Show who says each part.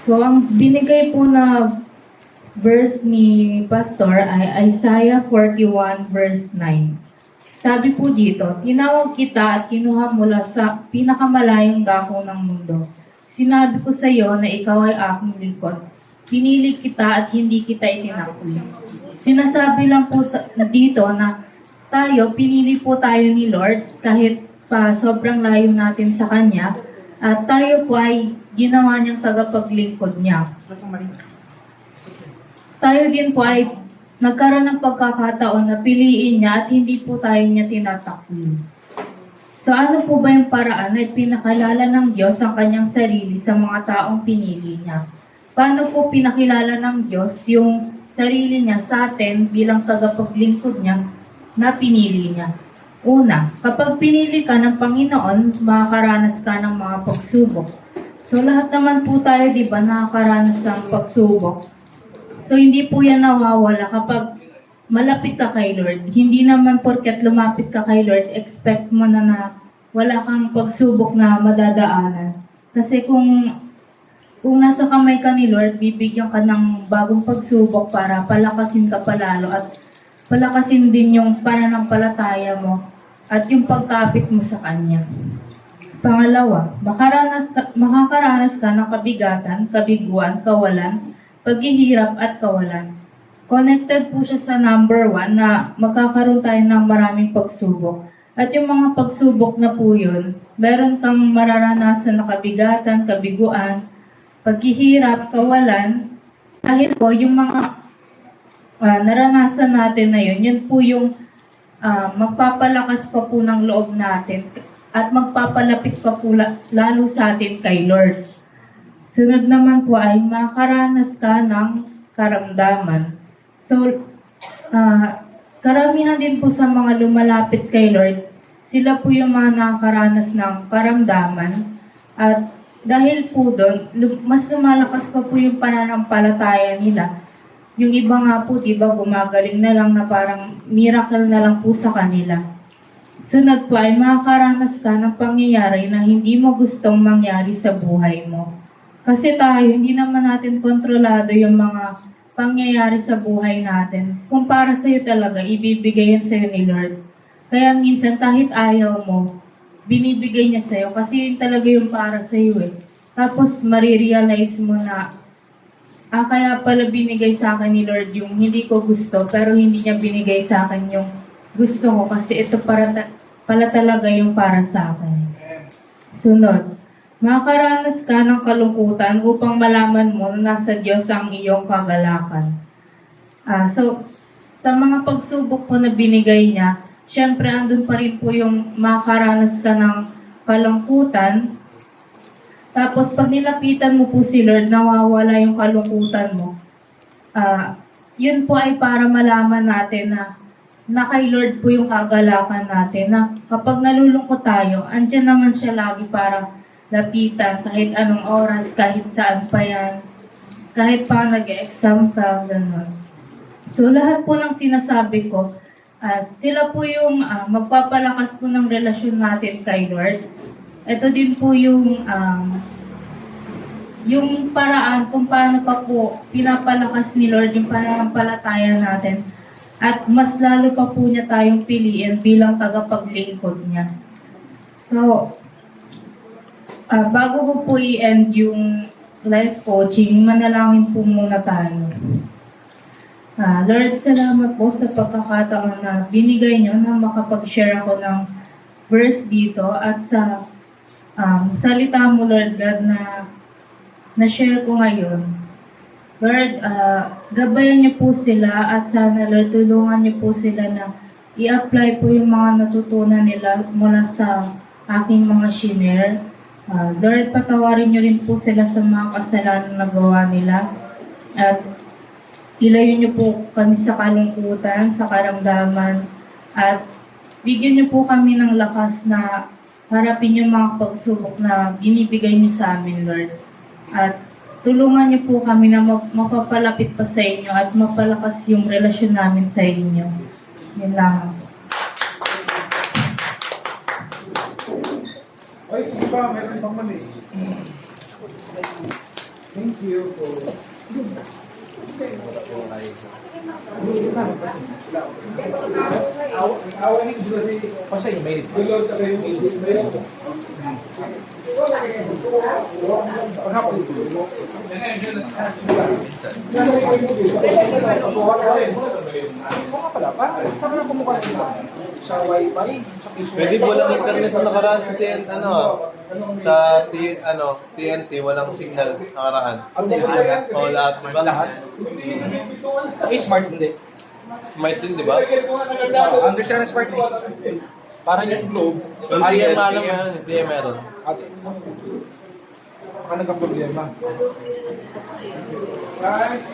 Speaker 1: So, ang binigay po na verse ni Pastor ay Isaiah 41 verse 9. Sabi po dito, tinawag kita at kinuha mula sa pinakamalayong dako ng mundo. Sinabi ko sa iyo na ikaw ay aking lingkod. Pinili kita at hindi kita itinakbo. Sinasabi lang po dito na pinili po tayo ni Lord kahit pa sobrang layo natin sa Kanya at tayo po ay ginawa niyang tagapaglingkod niya. Tayo din po ay nagkaroon ng pagkakataon na piliin niya at hindi po tayo niya tinatakbo. So ano po ba yung paraan na pinakilala ng Diyos ang kanyang sarili sa mga taong pinili niya? Paano po pinakilala ng Diyos yung sarili niya sa atin bilang tagapaglingkod niya na pinili niya? Una, kapag pinili ka ng Panginoon, makakaranas ka ng mga pagsubok. So lahat naman po tayo, di ba, nakakaranas ng pagsubok. So hindi po yan nawawala kapag malapit ka kay Lord. Hindi naman porket lumapit ka kay Lord, expect mo na wala kang pagsubok na madadaanan. Kasi kung nasa kamay ka ni Lord, bibigyan ka ng bagong pagsubok para palakasin ka palalo at palakasin din yung pananampalataya mo at yung pagkapit mo sa Kanya. Pangalawa, makakaranas ka ng kabigatan, kabiguan, kawalan, paghihirap at kawalan. Connected po siya sa number 1 na magkakaroon tayo ng maraming pagsubok. At yung mga pagsubok na po yun, meron kang mararanasan na kabigatan, kabiguan, paghihirap, kawalan. Kahit po yung mga naranasan natin na yun po yung magpapalakas pa po ng loob natin at magpapalapit pa po lalo sa atin kay Lord. Sunod naman po ay makaranas ka ng karamdaman. So, karamihan din po sa mga lumalapit kay Lord, sila po yung mga nakakaranas ng karamdaman. At dahil po doon, mas lumalakas pa po yung pananampalataya nila. Yung iba nga po, diba, gumagaling na lang na parang miracle na lang po sa kanila. Sunod po ay makakaranas ka ng pangyayari na hindi mo gustong mangyari sa buhay mo. Kasi tayo, hindi naman natin kontrolado yung mga pangyayari sa buhay natin. Kung para sa'yo talaga, ibibigay yan sa'yo ni Lord. Kaya minsan, kahit ayaw mo, binibigay niya sa'yo kasi yun talaga yung para sa'yo eh. Tapos, marirealize mo na, kaya pala binigay sa akin ni Lord yung hindi ko gusto, pero hindi niya binigay sa akin yung gusto ko kasi ito pala talaga yung para sa akin. Sunod, makakaranas ka ng kalungkutan upang malaman mo na nasa Diyos ang iyong kagalakan. So, sa mga pagsubok po na binigay niya, syempre andun pa rin po yung makakaranas ka ng kalungkutan. Tapos, pag nilapitan mo po si Lord, nawawala yung kalungkutan mo. Yun po ay para malaman natin na kay Lord po yung kagalakan natin. Na kapag nalulungkot tayo, andyan naman siya lagi para lapitan kahit anong oras, kahit saan pa yan. Kahit pa nag-exam ka, gano'n. So, lahat po ng sinasabi ko, sila po yung magpapalakas po ng relasyon natin kay Lord. Ito din po yung paraan kung paano pa po pinapalakas ni Lord yung pananampalataya natin at mas lalo pa po niya tayong piliin bilang tagapaglingkod niya. So, bago ko po i-end yung life coaching, manalangin po muna tayo. Lord, salamat po sa pagkakataon na binigay niyo na makapag-share ako ng verse dito at sa salita mo, Lord God, na-share ko ngayon. Lord, gabayan niyo po sila at sana, Lord, tulungan niyo po sila na i-apply po yung mga natutunan nila mula sa aking mga shinare. Lord, patawarin niyo rin po sila sa mga kasalanan na gawa nila. At ilayo niyo po kami sa kalungkutan, sa karamdaman. At bigyan niyo po kami ng lakas na harapin yung mga pagsubok na binibigay niyo sa amin, Lord. At tulungan niyo po kami na mapapalapit pa sa inyo at mapalakas yung relasyon namin sa inyo. Yan lang.
Speaker 2: Ay, sige ba? Meron pang mali. Thank you po. Awan yung gusto si Pasay, may dulot sa kayo may paghapon ito. Mukha pala, parang saan na kumukha nila? Sa Wi-Fi? Sa Facebook?
Speaker 3: Pwede walang internet na nakaraan sa TNT, walang signal nakaraan.
Speaker 2: Ang lahat?
Speaker 3: O lahat, di ba?
Speaker 2: Lahat? Ay, smart hindi.
Speaker 3: Smart din, di ba?
Speaker 2: Ang gusto na smart eh. Parang yung globe.
Speaker 3: Yung PM alam mo yan, yung PM meron.
Speaker 2: At baka nagka-problema. Right?